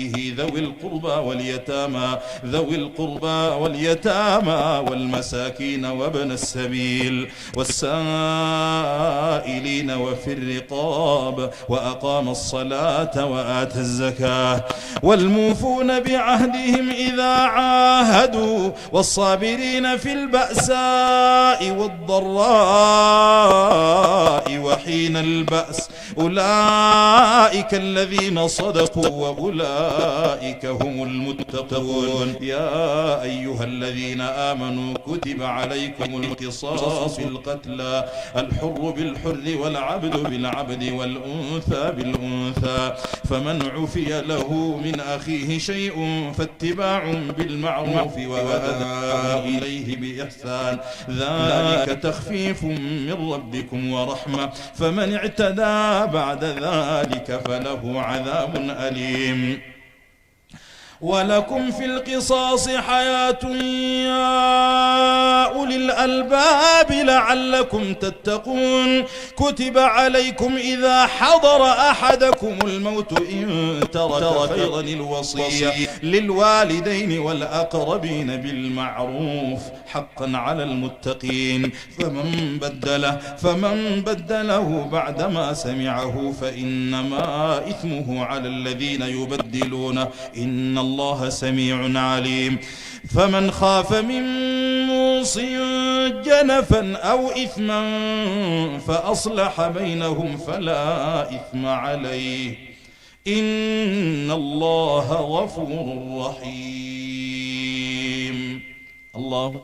به ذوي القربى واليتامى والمساكين وابن السبيل والسائلين وفي الرقاب وأقام الصلاة وآتى الزكاة والموفون بعهدهم إذا عاهدوا والصابرين في البأساء والضراء وحين البأس أولئك الذين صدقوا وأولئك هم المتقون. يا أيها الذين آمنوا كتب عليكم القصاص في القتلى الحر بالحر والعبد بالعبد والأنثى بالأنثى فمن عفي له من أخيه شيء فاتباع بالمعروف وأداء إليه بإحسان ذلك تخفيف من ربكم ورحمة فمن اعتدى بعد ذلك فله عذاب أليم. ولكم في القصاص حياة يا أولي الألباب لعلكم تتقون. كتب عليكم إذا حضر أحدكم الموت إن ترك خيرا الوصية للوالدين والأقربين بالمعروف حقا على المتقين فمن بدله بعدما سمعه فإنما إثمه على الذين يبدلونه إن الله سميع عليم. فمن خاف من موص جنفا أو إثما فأصلح بينهم فلا إثم عليه إن الله غفور رحيم. الله